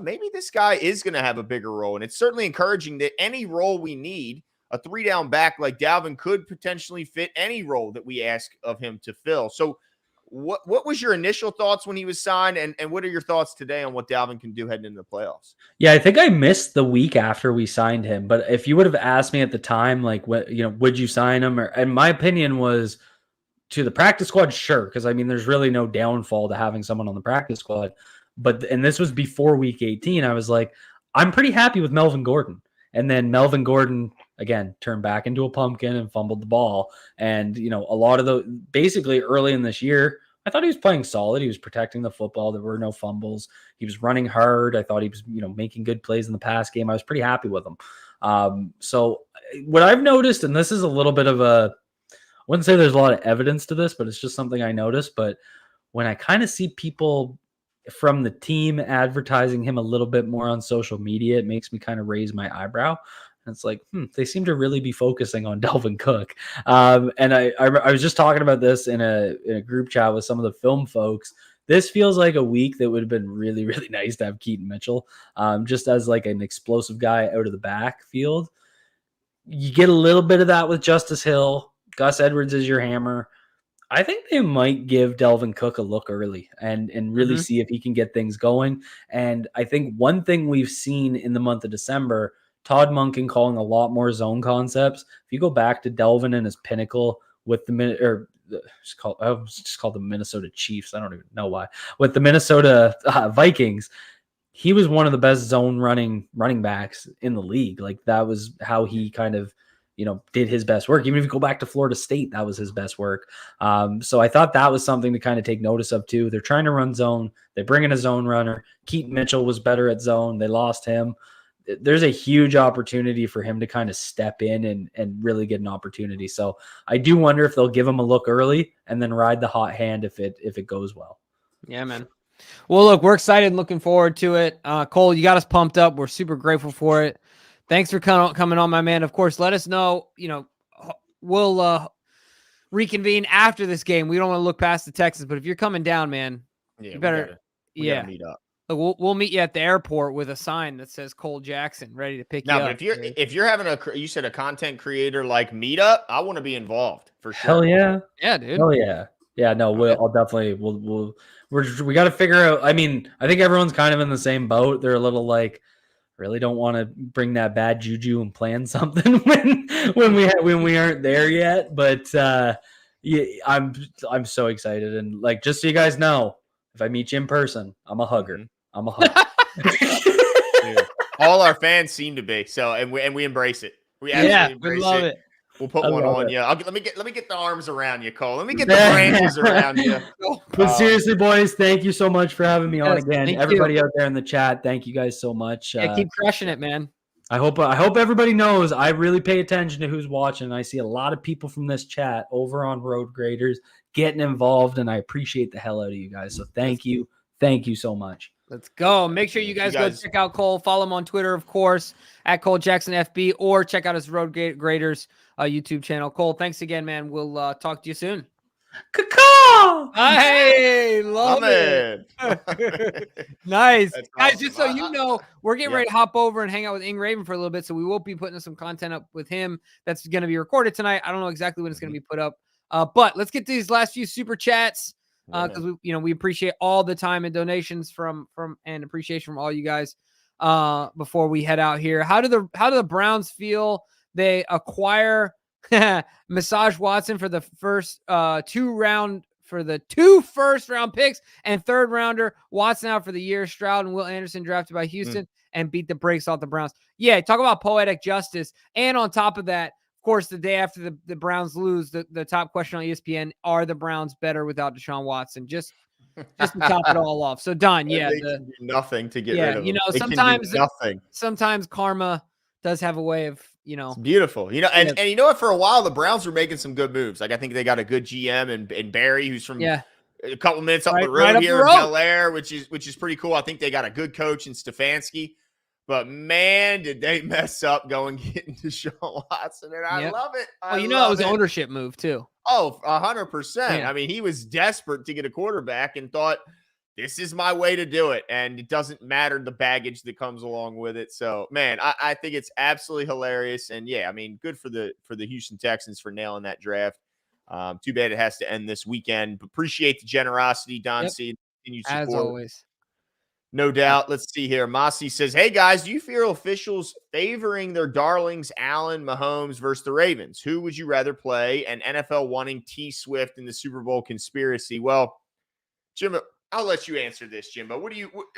maybe this guy is going to have a bigger role. And it's certainly encouraging that any role we need, a 3-down back like Dalvin could potentially fit any role that we ask of him to fill. So what was your initial thoughts when he was signed? And what are your thoughts today on what Dalvin can do heading into the playoffs? Yeah, I think I missed the week after we signed him. But if you would have asked me at the time, like, would you sign him? And my opinion was to the practice squad, sure. Because, I mean, there's really no downfall to having someone on the practice squad. And this was before week 18. I was like, I'm pretty happy with Melvin Gordon. And then Melvin Gordon, again, turned back into a pumpkin and fumbled the ball. And, a lot of basically early in this year, I thought he was playing solid. He was protecting the football. There were no fumbles. He was running hard. I thought he was, making good plays in the pass game. I was pretty happy with him. So what I've noticed, and this is a little bit of I wouldn't say there's a lot of evidence to this, but it's just something I noticed. But when I kind of see people from the team advertising him a little bit more on social media, it makes me kind of raise my eyebrow. And it's like, they seem to really be focusing on Dalvin Cook. And I was just talking about this in a group chat with some of the film folks. This feels like a week that would have been really, really nice to have Keaton Mitchell, just as like an explosive guy out of the backfield. You get a little bit of that with Justice Hill. Gus Edwards is your hammer. I think they might give Dalvin Cook a look early and really see if he can get things going. And I think one thing we've seen in the month of December, Todd Monken calling a lot more zone concepts. If you go back to Delvin and his pinnacle with just called the Minnesota Chiefs. I don't even know why. With the Minnesota Vikings, he was one of the best zone running backs in the league. Like that was how he kind of, did his best work. Even if you go back to Florida State, that was his best work. So I thought that was something to kind of take notice of too. They're trying to run zone. They bring in a zone runner. Keaton Mitchell was better at zone. They lost him. There's a huge opportunity for him to kind of step in and really get an opportunity. So I do wonder if they'll give him a look early and then ride the hot hand if it goes well. Yeah, man. Well, look, we're excited and looking forward to it. Cole, you got us pumped up. We're super grateful for it. Thanks for coming on, my man. Of course, let us know. We'll reconvene after this game. We don't want to look past the Texans, but if you're coming down, man, you better gotta meet up. We'll meet you at the airport with a sign that says Cole Jackson ready to pick you up. But if you're having you said a content creator like meetup, I want to be involved for sure. Hell yeah. Yeah, dude. Hell yeah. Yeah, no, I'll definitely, we got to figure out. I mean, I think everyone's kind of in the same boat. They're a little like, really don't want to bring that bad juju and plan something when we aren't there yet. But yeah, I'm so excited, and like, just so you guys know, if I meet you in person, I'm a hugger. Mm-hmm. I'm a hugger. Yeah. All our fans seem to be so, and we embrace it. We absolutely we embrace love it. it. We'll put I one love on it. you. Let me get the arms around you, Cole. Let me get the branches around you. But seriously, boys, thank you so much for having me on Yes, again. thank Everybody you. out there in the chat, thank you guys so much. Yeah, keep crushing it, man. I hope everybody knows I really pay attention to who's watching. I see a lot of people from this chat over on Road Graders getting involved, and I appreciate the hell out of you guys. So thank you so much. Let's go. Make sure you guys go check out Cole. Follow him on Twitter, of course, at Cole Jackson FB, or check out his Road Graders YouTube channel. Cole, thanks again, man. We'll talk to you soon. Caw! Hey, love it. Nice. That's Guys, awesome. just so you know, we're getting Yeah. ready to hop over and hang out with Ing Raven for a little bit, so we will be putting some content up with him that's going to be recorded tonight. I don't know exactly when it's going to be put up, but let's get to these last few super chats because we appreciate all the time and donations from and appreciation from all you guys. Before we head out here, how do the Browns feel? They acquire Massage Watson for the first two first round picks and third rounder. Watson out for the year. Stroud and Will Anderson drafted by Houston and beat the brakes off the Browns. Yeah, talk about poetic justice. And on top of that, of course, the day after the Browns lose, the top question on ESPN, are the Browns better without Deshaun Watson? Just to top it all off. So Don, They can do nothing to get rid of him. Sometimes karma does have a way of, it's beautiful. And you know what? For a while, the Browns were making some good moves. Like I think they got a good GM and Barry, who's from a couple minutes up the road here in Bel Air, which is pretty cool. I think they got a good coach in Stefanski. But man, did they mess up going getting Deshaun Watson, and I love it. It was an ownership move too. Oh, 100%. I mean, he was desperate to get a quarterback and thought, this is my way to do it. And it doesn't matter the baggage that comes along with it. So, man, I think it's absolutely hilarious. And yeah, I mean, good for the Houston Texans for nailing that draft. Too bad it has to end this weekend. Appreciate the generosity, Don C. Continued support. As always. No doubt. Let's see here. Mossy says, hey, guys, do you feel officials favoring their darlings, Allen, Mahomes versus the Ravens? Who would you rather play? And NFL wanting T Swift in the Super Bowl conspiracy? Well, Jimbo, I'll let you answer this, Jimbo.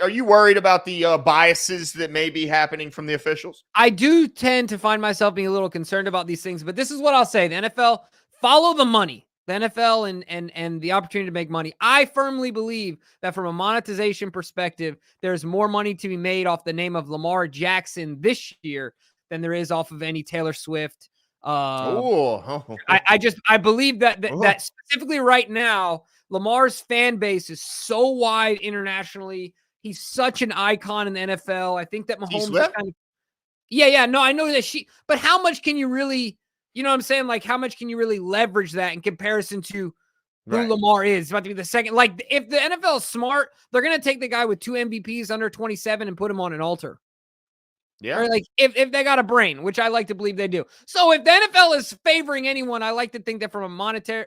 Are you worried about the biases that may be happening from the officials? I do tend to find myself being a little concerned about these things, but this is what I'll say. The NFL, follow the money. The NFL and the opportunity to make money. I firmly believe that from a monetization perspective, there's more money to be made off the name of Lamar Jackson this year than there is off of any Taylor Swift. I believe that specifically right now, Lamar's fan base is so wide internationally. He's such an icon in the NFL. I think that Mahomes no, I know that but how much can you really, you know what I'm saying? Like, how much can you really leverage that in comparison to who Lamar is? It's about to be the second. Like, if the NFL is smart, they're going to take the guy with 2 MVPs under 27 and put him on an altar. Yeah. Or like, if they got a brain, which I like to believe they do. So if the NFL is favoring anyone, I like to think that from a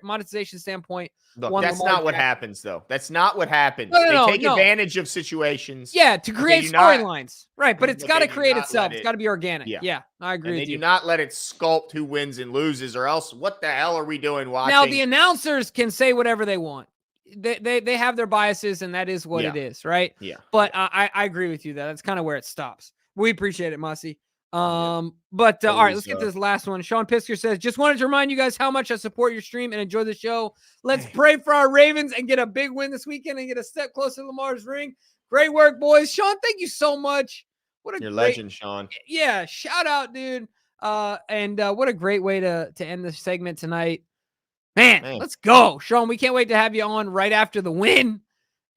monetization standpoint, look, that's not what happens, though. That's not what happens. They take advantage of situations. Yeah, to create storylines. Right, but it's got to create itself. It's got to be organic. Yeah, I agree with you. They do not let it sculpt who wins and loses, or else what the hell are we doing watching? Now, the announcers can say whatever they want. They have their biases, and that is what it is, right? Yeah. But I agree with you, that. That's kind of where it stops. We appreciate it, Mossy. But all right, let's get to this last one. Sean Pisker says, just wanted to remind you guys how much I support your stream and enjoy the show. Let's pray for our Ravens and get a big win this weekend and get a step closer to Lamar's ring. Great work, boys. Sean, thank you so much. You're legend, Sean. Yeah, shout out, dude. And what a great way to end the segment tonight. Man, let's go. Sean, we can't wait to have you on right after the win.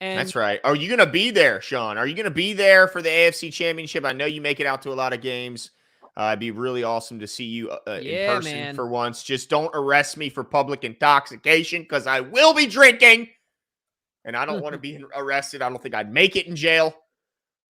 And that's right. Are you going to be there, Sean? Are you going to be there for the AFC Championship? I know you make it out to a lot of games. It'd be really awesome to see you in person for once. Just don't arrest me for public intoxication because I will be drinking, and I don't want to be arrested. I don't think I'd make it in jail.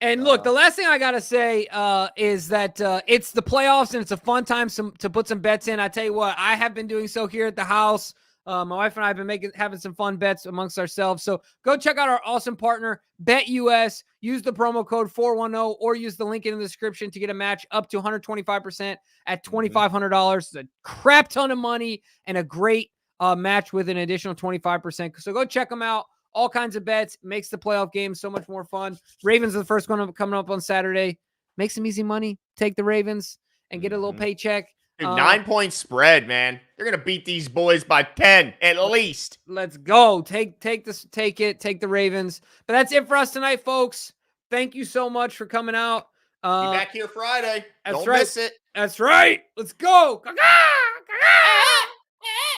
And look, the last thing I got to say is that it's the playoffs, and it's a fun time to put some bets in. I tell you what, I have been doing so here at the house. My wife and I have been having some fun bets amongst ourselves. So go check out our awesome partner, BetUS. Use the promo code 410 or use the link in the description to get a match up to 125% at $2,500. It's a crap ton of money and a great match with an additional 25%. So go check them out. All kinds of bets. Makes the playoff game so much more fun. Ravens are the first one coming up on Saturday. Make some easy money. Take the Ravens and get a little paycheck. Dude, 9-point spread, man. They're gonna beat these boys by 10 at least. Let's go. Take the Ravens. But that's it for us tonight, folks. Thank you so much for coming out. Be back here Friday. Don't miss it. That's right. Let's go. Caca! Caca!